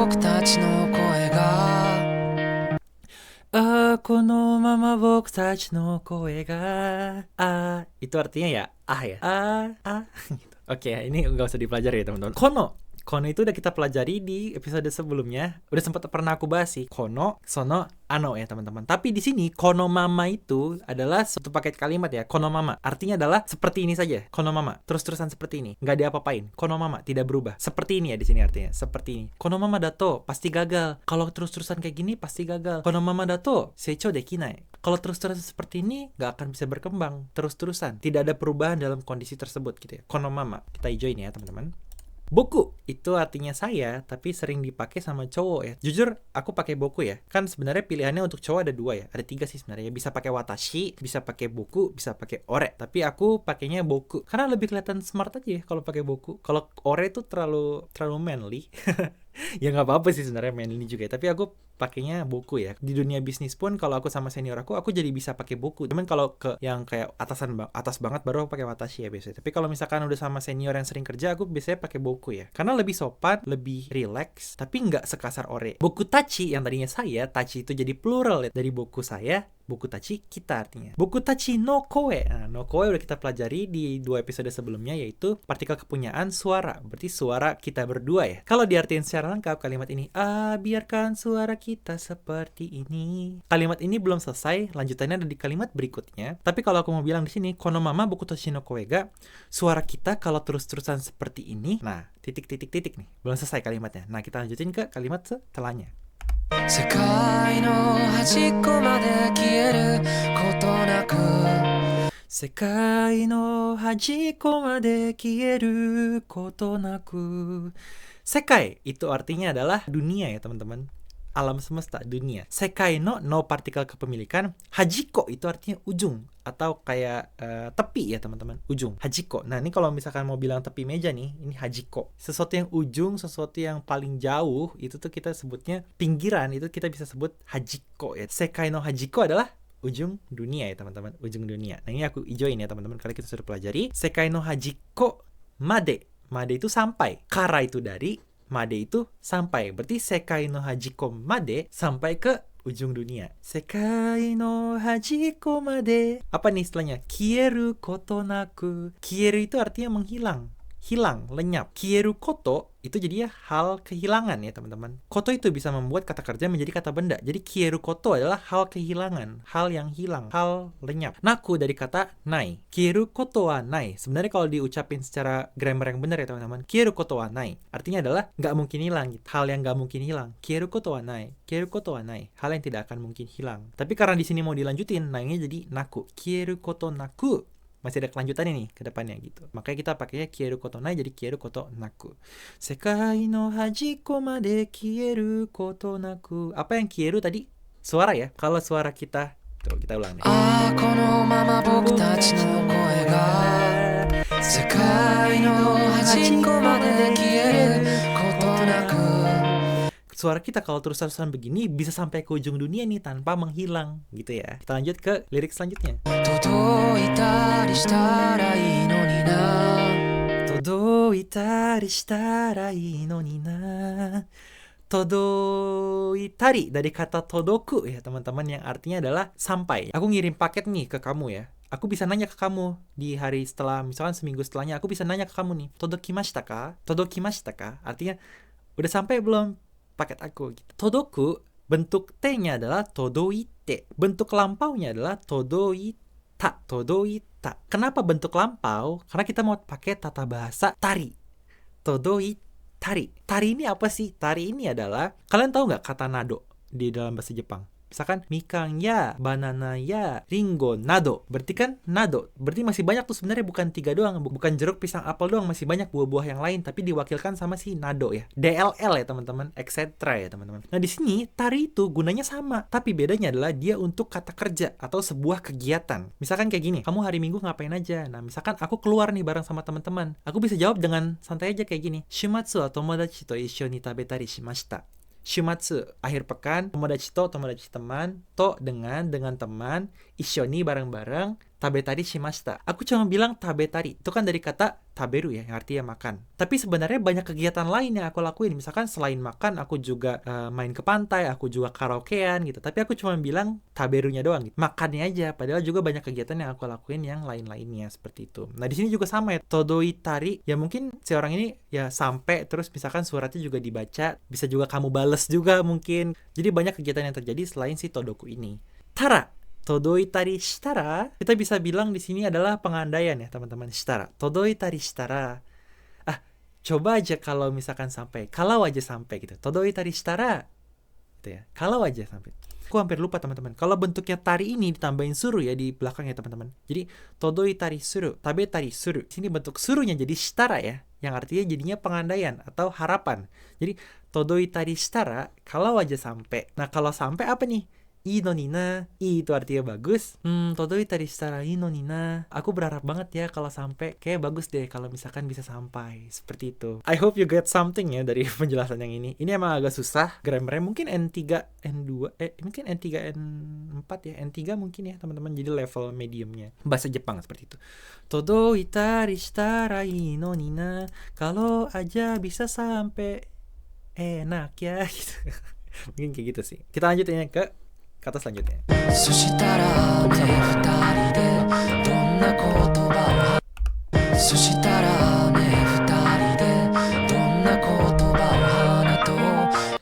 僕たちの声がこのまま僕たちの声がitu artinya ya ya gitu. Oke, ini nggak usah dipelajari ya teman-teman. Kono itu udah kita pelajari di episode sebelumnya. Udah sempat pernah aku bahas sih. Kono, sono, ano ya teman-teman. Tapi di sini kono mama itu adalah satu paket kalimat ya. Kono mama artinya adalah seperti ini saja. Kono mama terus-terusan seperti ini. Nggak diapa-apain. Kono mama tidak berubah. Seperti ini ya di sini artinya. Seperti ini. Kono mama dato pasti gagal. Kalau terus-terusan kayak gini pasti gagal. Kono mama dato seicho dekinai. Kalau terus-terusan seperti ini nggak akan bisa berkembang terus-terusan. Tidak ada perubahan dalam kondisi tersebut gitu ya. Kono mama. Kita hijauin ya teman-teman. Boku itu artinya saya, tapi sering dipakai sama cowok ya. Jujur, aku pakai boku ya. Kan sebenarnya pilihannya untuk cowok ada 2 ya. Ada 3 sih sebenarnya. Bisa pakai watashi, bisa pakai boku, bisa pakai ore. Tapi aku pakainya boku karena lebih kelihatan smart aja ya kalau pakai boku. Kalau ore itu terlalu manly. Ya nggak apa-apa sih sebenarnya manly juga ya. Tapi aku pakainya boku ya. Di dunia bisnis pun kalau aku sama senior aku jadi bisa pakai boku. Cuman kalau ke yang kayak atas banget baru aku pakai watashi ya biasanya. Tapi kalau misalkan udah sama senior yang sering kerja, aku biasanya pakai boku ya. Karena lebih sopan, lebih relax, tapi nggak sekasar ore. Boku tachi yang tadinya saya, tachi itu jadi plural ya. Dari boku saya, boku tachi kita artinya. Boku tachi no koe. Nah, no koe udah kita pelajari di 2 episode sebelumnya, yaitu partikel kepunyaan suara. Berarti suara kita berdua ya. Kalau diartikan secara lengkap kalimat ini, biarkan suara kita seperti ini. Kalimat ini belum selesai, lanjutannya ada di kalimat berikutnya. Tapi kalau aku mau bilang di sini, kono mama boku tachi no koe ga, suara kita kalau terus-terusan seperti ini. Nah, titik nih. Belum selesai kalimatnya. Nah, kita lanjutin ke kalimat setelahnya. 世界の端っこまで消えることなく世界の端っこまで消えることなく Sekai itu artinya adalah dunia ya teman-teman. Alam semesta, dunia. Sekai no partikel kepemilikan. Hajiko itu artinya ujung atau kayak tepi ya teman-teman. Ujung. Hajiko. Nah ini kalau misalkan mau bilang tepi meja nih, ini hajiko. Sesuatu yang ujung, sesuatu yang paling jauh, itu tuh kita sebutnya pinggiran. Itu kita bisa sebut hajiko ya. Sekai no hajiko adalah ujung dunia ya teman-teman. Ujung dunia. Nah ini aku ijoin ya teman-teman. Kali kita sudah pelajari. Sekai no hajiko made. Made itu sampai. Kara itu dari. Made itu sampai. Berarti sekai no hajiko made sampai ke ujung dunia. Sekai no hajiko made. Apa nih istilahnya? Kieru koto naku. Kieru itu artinya menghilang. Hilang, lenyap. Kieru koto itu jadinya hal kehilangan ya teman-teman. Koto itu bisa membuat kata kerja menjadi kata benda. Jadi kieru koto adalah hal kehilangan, hal yang hilang, hal lenyap. Naku dari kata nai. Kieru koto wa nai. Sebenarnya kalau diucapin secara grammar yang benar ya teman-teman, kieru koto wa nai artinya adalah nggak mungkin hilang, hal yang nggak mungkin hilang. Kieru koto wa nai. Kieru koto wa nai, hal yang tidak akan mungkin hilang. Tapi karena di sini mau dilanjutin, nainya jadi naku. Kieru koto naku. Masih ada kelanjutan ini ke depannya gitu. Makanya kita pakainya kieru koto nai jadi kieru koto naku. Sekai no hajiko made kieru koto naku. Apa yang kieru tadi? Suara ya. Kalau suara kita, tuh kita ulang nih. Kono mama boku tachi no koe ga sekai no hajiko made kieru koto naku. Suara kita kalau terus-terusan begini bisa sampai ke ujung dunia nih tanpa menghilang gitu ya. Kita lanjut ke lirik selanjutnya. Todoitari shitara ii no ni na. Todoitari shitara ii no ni na. Todoitari dari kata todoku ya teman-teman, yang artinya adalah sampai. Aku ngirim paket nih ke kamu ya. Aku bisa nanya ke kamu di hari setelah, misalkan seminggu setelahnya, aku bisa nanya ke kamu nih, todokimashita ka? Todokimashita ka? Artinya udah sampai belum paket aku gitu. Todoku, bentuk T-nya adalah todoite. Bentuk lampaunya adalah todoita. Todoita. Kenapa bentuk lampau? Karena kita mau pakai tata bahasa tari. Todoitari. Tari ini apa sih? Tari ini adalah, kalian tahu nggak kata nado di dalam bahasa Jepang? Misalkan mikan ya, banana ya, ringo, nado. Berarti kan nado. Berarti masih banyak tuh sebenarnya, bukan 3 doang. Bukan jeruk, pisang, apel doang. Masih banyak buah-buah yang lain. Tapi diwakilkan sama si nado ya. DLL ya teman-teman. Etc. ya teman-teman. Nah di sini tari itu gunanya sama. Tapi bedanya adalah dia untuk kata kerja atau sebuah kegiatan. Misalkan kayak gini. Kamu hari Minggu ngapain aja? Nah misalkan aku keluar nih bareng sama teman-teman. Aku bisa jawab dengan santai aja kayak gini. Shumatsu wa tomodachi to issho ni tabetari shimashita. Shumatsu, akhir pekan, tomodachi teman, to dengan teman, ishoni bareng-bareng, tabetari shimashita. Aku cuma bilang tabetari, itu kan dari kata taberu ya, yang artinya makan. Tapi sebenarnya banyak kegiatan lain yang aku lakuin. Misalkan selain makan, aku juga main ke pantai, aku juga karaokean gitu. Tapi aku cuma bilang taberunya doang gitu. Makannya aja. Padahal juga banyak kegiatan yang aku lakuin yang lain-lainnya seperti itu. Nah, di sini juga sama ya. Todoi tari, ya mungkin si orang ini ya sampai, terus misalkan suratnya juga dibaca, bisa juga kamu bales juga mungkin. Jadi banyak kegiatan yang terjadi selain si todoku ini. Tara, todoitari shitara, kita bisa bilang di sini adalah pengandaian ya teman-teman. Shitara, todoitari shitara. Coba aja kalau misalkan sampai, kalau aja sampai gitu. Todoitari shitara, gitu ya. Kalau aja sampai. Aku hampir lupa teman-teman. Kalau bentuknya tari ini ditambahin suru ya di belakangnya teman-teman. Jadi todoitari suru, tabetari suru. Sini bentuk surunya jadi shitara ya, yang artinya jadinya pengandaian atau harapan. Jadi todoitari shitara, kalau aja sampai. Nah kalau sampai apa nih? Ino nina, i itu artinya bagus. Todoitari shitara ino nina. Aku berharap banget ya kalau sampai. Kayak bagus deh kalau misalkan bisa sampai. Seperti itu. I hope you get something ya dari penjelasan yang ini. Ini emang agak susah. Grammarnya mungkin N3, N2, mungkin N3, N4 ya. N3 mungkin ya teman-teman. Jadi level mediumnya. Bahasa Jepang seperti itu. Todoitari shitara ino nina. Kalau aja bisa sampai. Enak ya gitu. Mungkin kayak gitu sih. Kita lanjutin ke kata selanjutnya.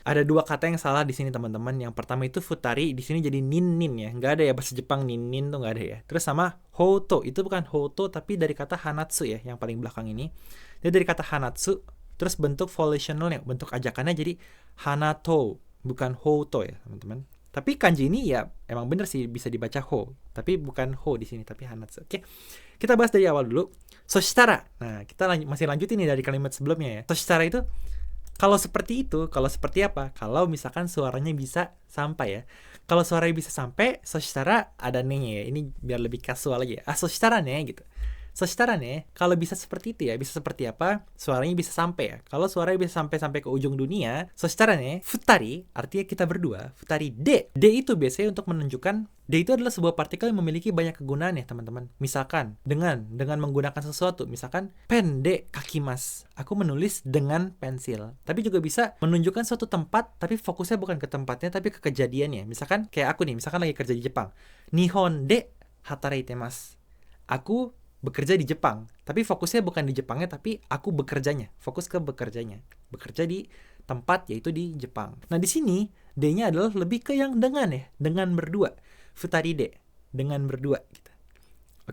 Ada dua kata yang salah di sini teman-teman. Yang pertama itu futari, di sini jadi nin ya. Nggak ada ya bahasa Jepang nin tuh nggak ada ya. Terus sama hoto, itu bukan hoto tapi dari kata hanatsu ya, yang paling belakang ini. Dia dari kata hanatsu, terus bentuk volitionalnya, bentuk ajakannya jadi hanato, bukan hoto ya teman-teman. Tapi kanji ini ya emang bener sih bisa dibaca ho, tapi bukan ho di sini tapi hanatsu. Oke. Kita bahas dari awal dulu. Soshitara. Nah, kita masih lanjutin nih dari kalimat sebelumnya ya. Soshitara itu kalau seperti itu, kalau seperti apa? Kalau misalkan suaranya bisa sampai ya. Kalau suaranya bisa sampai, soshitara ada ne-nya ya. Ini biar lebih casual aja ya. Soshitara ne gitu. Soshitara ne, kalau bisa seperti itu ya, bisa seperti apa? Suaranya bisa sampai ya. Kalau suaranya bisa sampai ke ujung dunia, soshitara ne, futari, artinya kita berdua, futari de. De itu biasanya untuk menunjukkan, de itu adalah sebuah partikel yang memiliki banyak kegunaan ya teman-teman. Misalkan, dengan menggunakan sesuatu. Misalkan, pen de kakimas. Aku menulis dengan pensil. Tapi juga bisa menunjukkan suatu tempat, tapi fokusnya bukan ke tempatnya, tapi ke kejadiannya. Misalkan, kayak aku nih, misalkan lagi kerja di Jepang. Nihon de hataraitemasu. Aku bekerja di Jepang, tapi fokusnya bukan di Jepangnya, tapi aku bekerjanya, fokus ke bekerjanya, bekerja di tempat yaitu di Jepang. Nah di sini D-nya adalah lebih ke yang dengan ya, dengan berdua, futari de, dengan berdua gitu.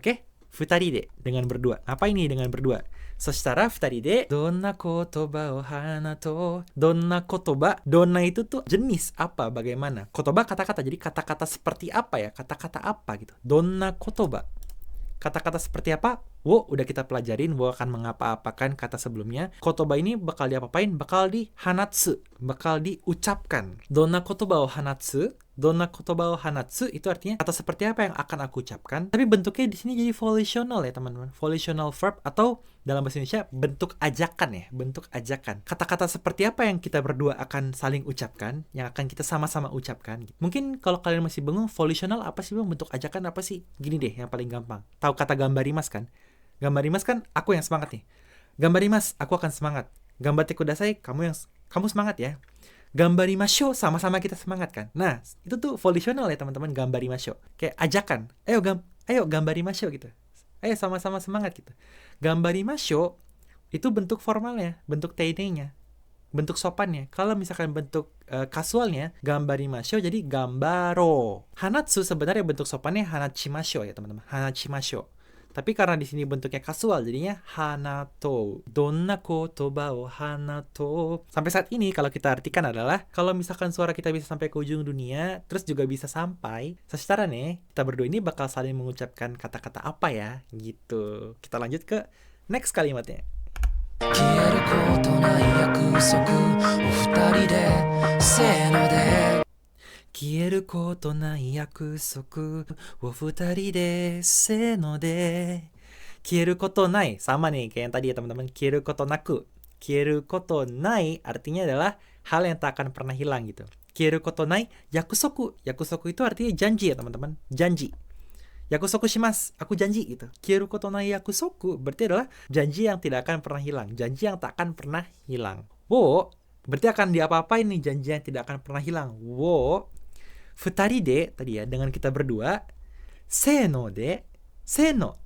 Oke, futari de, dengan berdua. Apa ini dengan berdua? So secara futari de, donna kotoba o hanato, donna kotoba, donna itu tuh jenis apa, bagaimana. Kotoba kata-kata, jadi kata-kata seperti apa ya, kata-kata apa gitu. Donna kotoba. Kata-kata seperti apa? Udah kita pelajarin bahwa akan mengapa-apakan kata sebelumnya. Kotoba ini bakal diapa-apain? Bakal di hanatsu, bakal diucapkan. Donna kotoba o hanatsu, donna kotoba o hanatsu itu artinya kata seperti apa yang akan aku ucapkan. Tapi bentuknya di sini jadi volitional ya teman-teman. Volitional verb atau dalam bahasa Indonesia bentuk ajakan ya, bentuk ajakan. Kata-kata seperti apa yang kita berdua akan saling ucapkan, yang akan kita sama-sama ucapkan. Mungkin kalau kalian masih bingung, volitional apa sih bang? Bentuk ajakan apa sih? Gini deh yang paling gampang. Tahu kata gambarimas kan? Gambarimas kan aku yang semangat nih. Gambarimas, aku akan semangat. Gambatte kudasai, kamu semangat ya. Gambarimasho, sama-sama kita semangat kan. Nah, itu tuh volitional ya teman-teman, gambarimasho. Kayak ajakan. Ayo gambarimasho gitu. Ayo sama-sama semangat gitu. Gambarimasho itu bentuk formalnya, bentuk teine-nya, bentuk sopannya. Kalau misalkan bentuk kasualnya, gambarimasho jadi gambaro. Hanatsu sebenarnya bentuk sopannya hanachimasho ya teman-teman. Hanachimasho. Tapi karena di sini bentuknya kasual, jadinya hanato. Donna kotoba o hanato. Sampai saat ini kalau kita artikan adalah kalau misalkan suara kita bisa sampai ke ujung dunia, terus juga bisa sampai, secara nih kita berdua ini bakal saling mengucapkan kata-kata apa ya, gitu. Kita lanjut ke next kalimatnya. 消えることない約束お二人でせーので消えることない約束お二人でせーので消えることないsama nih kayak yang tadi ya teman-teman. 消えることなく 消えることないartinya adalah hal yang tak akan pernah hilang gitu. 消えることないyakusoku. Yakusoku itu artinya janji ya teman-teman. Janji. Yakusoku shimasu, aku janji gitu. Kieru koto nai yakusoku berarti adalah janji yang tidak akan pernah hilang, janji yang tak akan pernah hilang. Wo berarti akan diapa-apain nih janji yang tidak akan pernah hilang. Wo futari de tadi ya, dengan kita berdua. Seno de, seno.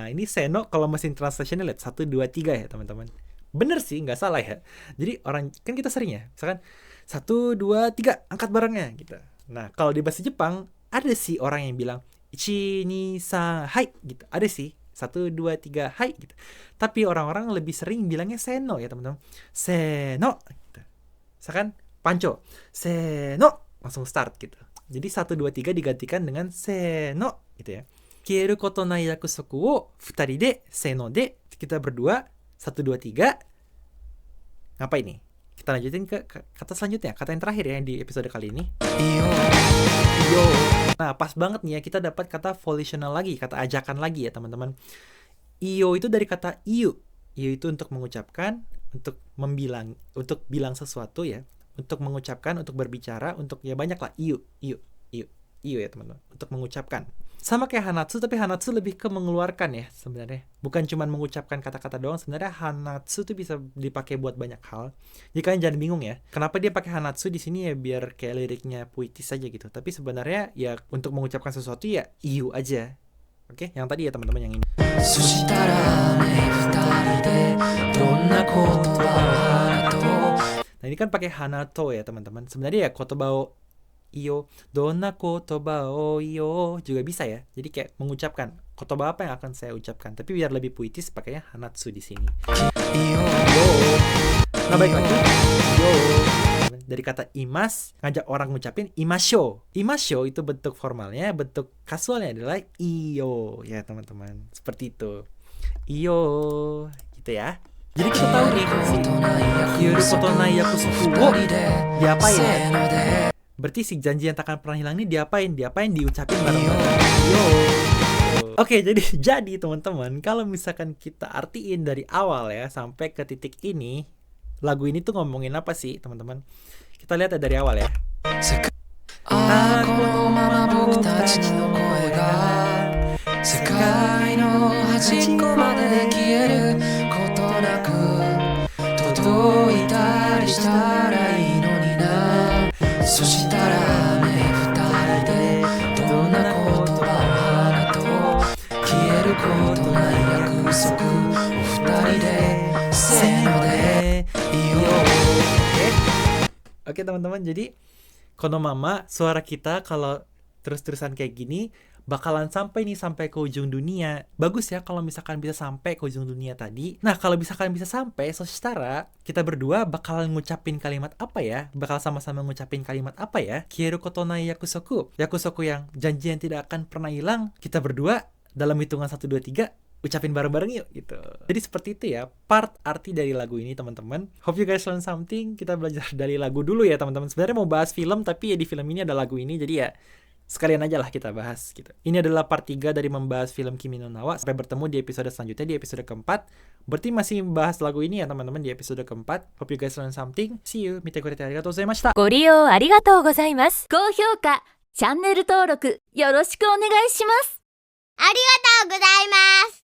Ini seno kalau mesin translationnya lihat 1 2 3 ya, teman-teman. Bener sih, nggak salah ya. Jadi orang kan kita sering ya, misalkan 1 2 3 angkat barangnya gitu. Nah, kalau di bahasa Jepang ada sih orang yang bilang 1 2 3 hai gitu. Ada sih 1 2 3 hai gitu. Tapi orang-orang lebih sering bilangnya seno ya, teman-teman. Seno gitu. Misalkan Panco, seno langsung start gitu. Jadi 1 2 3 digantikan dengan seno gitu ya. Kieru koto nai yakusoku wo futari de seno de, kita berdua 1 2 3. Apa ini? Kita lanjutin ke kata selanjutnya, kata yang terakhir ya di episode kali ini. Iyo. Nah, pas banget nih ya, kita dapat kata volitional lagi, kata ajakan lagi ya, teman-teman. Iyo itu dari kata iyu. Iyu itu untuk mengucapkan, untuk bilang sesuatu ya, untuk mengucapkan, untuk berbicara, untuk ya banyak lah. Iyu ya, teman-teman. Untuk mengucapkan. Sama kayak hanatsu, tapi hanatsu lebih ke mengeluarkan ya sebenarnya. Bukan cuma mengucapkan kata-kata doang, sebenarnya hanatsu tuh bisa dipakai buat banyak hal. Jadi kalian jangan bingung ya. Kenapa dia pakai hanatsu di sini ya, biar kayak liriknya puitis aja gitu. Tapi sebenarnya ya untuk mengucapkan sesuatu ya iyu aja. Oke, yang tadi ya teman-teman, yang ini. Nah, ini kan pakai hanato ya, teman-teman. Sebenarnya ya kotobao iyo, donna kotoba o iyo juga bisa ya. Jadi kayak mengucapkan kotoba apa yang akan saya ucapkan, tapi biar lebih puitis pakainya hanatsu di sini. Iyo. Nah, baik lagi. Iyo. Dari kata imas, ngajak orang ngucapin imasho. Imasho itu bentuk formalnya, bentuk kasualnya adalah iyo ya, teman-teman. Seperti itu. Iyo gitu ya. Jadi kita tahu nih si kieru koto nai yakusoku wo diapain ya? Berarti si janji yang takkan pernah hilang ini diapain diucapin bareng-bareng. Oke, jadi teman-teman, kalau misalkan kita artiin dari awal ya sampai ke titik ini, lagu ini tuh ngomongin apa sih, teman-teman? Kita lihat dari awal ya. Oke, teman-teman, jadi konomama suara kita kalau terus-terusan kayak gini bakalan sampai ke ujung dunia. Bagus ya kalau misalkan bisa sampai ke ujung dunia tadi. Nah, kalau misalkan bisa sampai, so setara kita berdua bakalan ngucapin kalimat apa ya? Bakal sama-sama ngucapin kalimat apa ya? Kieru koto nai yakusoku. Yakusoku yang janji yang tidak akan pernah hilang. Kita berdua dalam hitungan 1 2 3 ucapin bareng-bareng yuk gitu. Jadi seperti itu ya part arti dari lagu ini, teman-teman. Hope you guys learn something. Kita belajar dari lagu dulu ya, teman-teman. Sebenarnya mau bahas film, tapi ya di film ini ada lagu ini, jadi ya sekalian aja lah kita bahas gitu. Ini adalah part 3 dari membahas film Kimi no Na wa. Sampai bertemu di episode selanjutnya, di episode keempat. Berarti masih membahas lagu ini ya, teman-teman, di episode keempat. Hope you guys learn something. See you. Mite kurete arigatou gozaimashita. ご利用ありがとうございます。高評価、チャンネル登録よろしくお願いします。ありがとうございます。